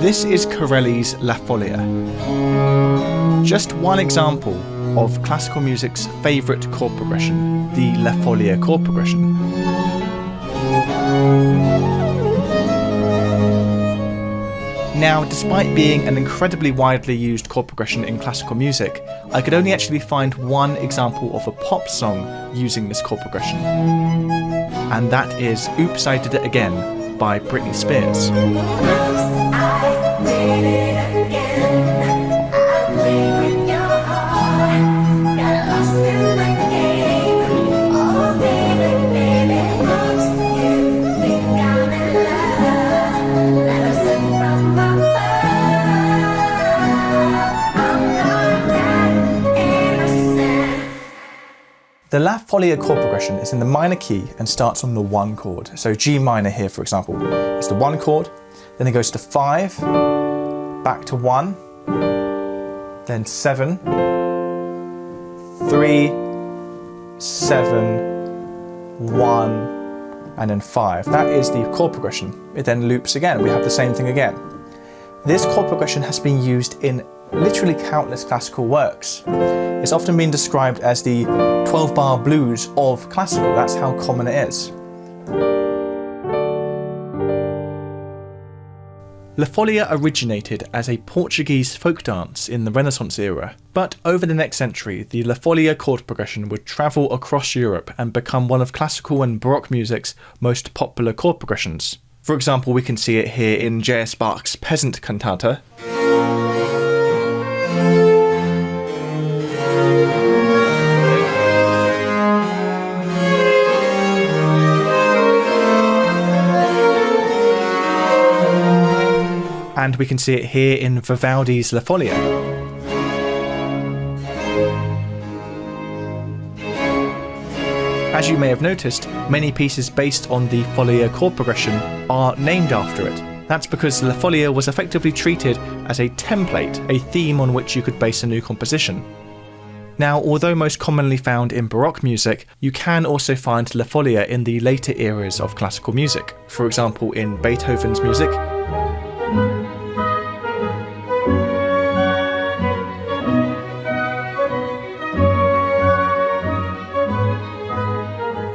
This is Corelli's La Folia. Just one example of classical music's favourite chord progression, the La Folia chord progression. Now, despite being an incredibly widely used chord progression in classical music, I could only actually find one example of a pop song using this chord progression. And that is Oops, I Did It Again by Britney Spears. The La Folia chord progression is in the minor key and starts on the 1 chord. So G minor here, for example, is the 1 chord, then it goes to 5, back to 1, then 7, 3, 7, 1, and then 5. That is the chord progression. It then loops again. We have the same thing again. This chord progression has been used in literally countless classical works. It's often been described as the 12-bar blues of classical. That's how common it is. La Folia originated as a Portuguese folk dance in the Renaissance era, but over the next century, the La Folia chord progression would travel across Europe and become one of classical and baroque music's most popular chord progressions. For example, we can see it here in J.S. Bach's Peasant Cantata, and we can see it here in Vivaldi's La Folia. As you may have noticed, many pieces based on the Folia chord progression are named after it. That's because La Folia was effectively treated as a template, a theme on which you could base a new composition. Now, although most commonly found in Baroque music, you can also find La Folia in the later eras of classical music, for example in Beethoven's music,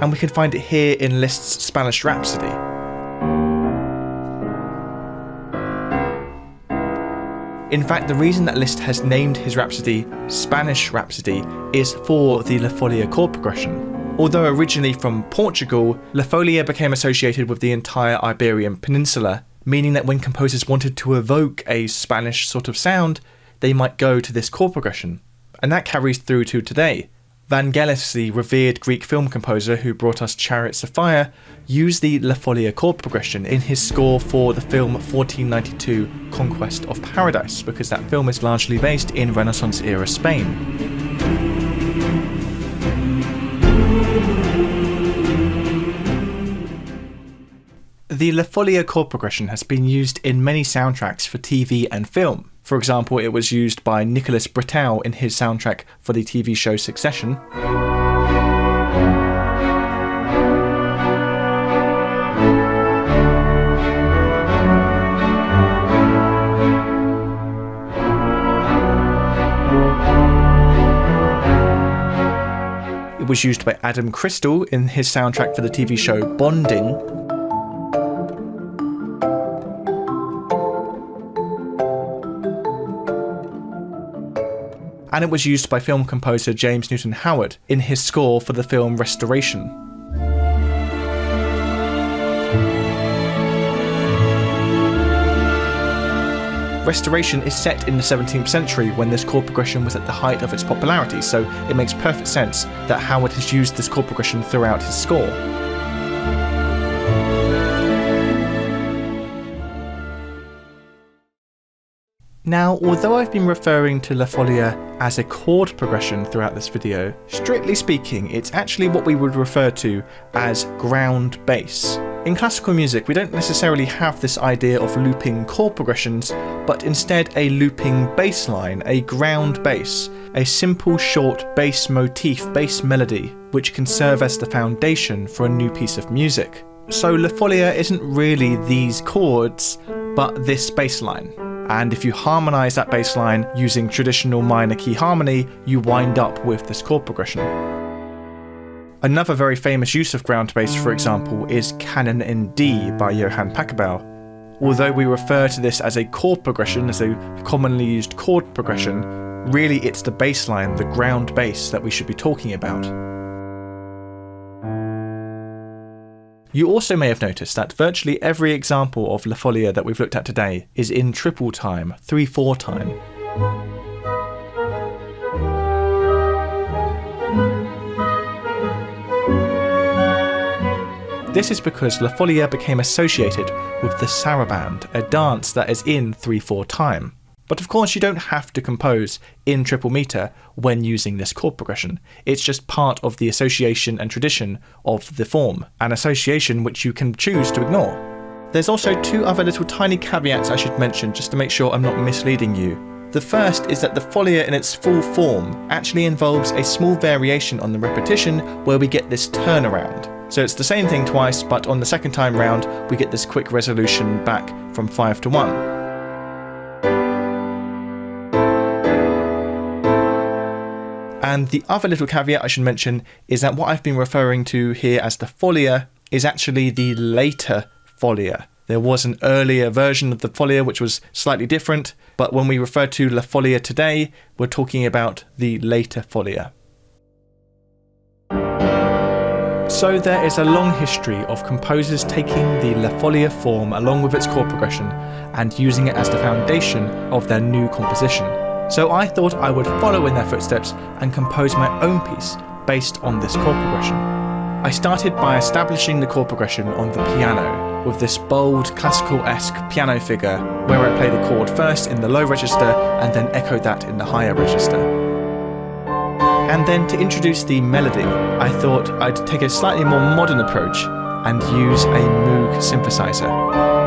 and we can find it here in Liszt's Spanish Rhapsody. In fact, the reason that Liszt has named his rhapsody Spanish Rhapsody is for the La Folia chord progression. Although originally from Portugal, La Folia became associated with the entire Iberian Peninsula, meaning that when composers wanted to evoke a Spanish sort of sound, they might go to this chord progression. And that carries through to today. Vangelis, the revered Greek film composer who brought us Chariots of Fire, used the La Folia chord progression in his score for the film 1492 Conquest of Paradise, because that film is largely based in Renaissance-era Spain. The La Folia chord progression has been used in many soundtracks for TV and film. For example, it was used by Nicolas Britell in his soundtrack for the TV show Succession. It was used by Adam Crystal in his soundtrack for the TV show Bonding. And it was used by film composer James Newton Howard in his score for the film Restoration. Restoration is set in the 17th century when this chord progression was at the height of its popularity, so it makes perfect sense that Howard has used this chord progression throughout his score. Now, although I've been referring to La Folia as a chord progression throughout this video, strictly speaking, it's actually what we would refer to as ground bass. In classical music, we don't necessarily have this idea of looping chord progressions, but instead a looping bass line, a ground bass, a simple short bass motif, bass melody, which can serve as the foundation for a new piece of music. So La Folia isn't really these chords, but this bass line. And if you harmonise that bass line using traditional minor key harmony, you wind up with this chord progression. Another very famous use of ground bass, for example, is Canon in D by Johann Pachelbel. Although we refer to this as a chord progression, as a commonly used chord progression, really it's the bass line, the ground bass, that we should be talking about. You also may have noticed that virtually every example of La Folia that we've looked at today is in triple time, 3/4 time. This is because La Folia became associated with the saraband, a dance that is in 3/4 time. But of course you don't have to compose in triple meter when using this chord progression. It's just part of the association and tradition of the form, an association which you can choose to ignore. There's also two other little tiny caveats I should mention just to make sure I'm not misleading you. The first is that the Folia in its full form actually involves a small variation on the repetition where we get this turnaround. So it's the same thing twice, but on the second time round we get this quick resolution back from 5 to 1. And the other little caveat I should mention is that what I've been referring to here as the Folia is actually the later Folia. There was an earlier version of the Folia which was slightly different, but when we refer to La Folia today, we're talking about the later Folia. So there is a long history of composers taking the La Folia form along with its chord progression and using it as the foundation of their new composition. So I thought I would follow in their footsteps and compose my own piece based on this chord progression. I started by establishing the chord progression on the piano with this bold classical-esque piano figure where I play the chord first in the low register and then echo that in the higher register. And then to introduce the melody, I thought I'd take a slightly more modern approach and use a Moog synthesizer.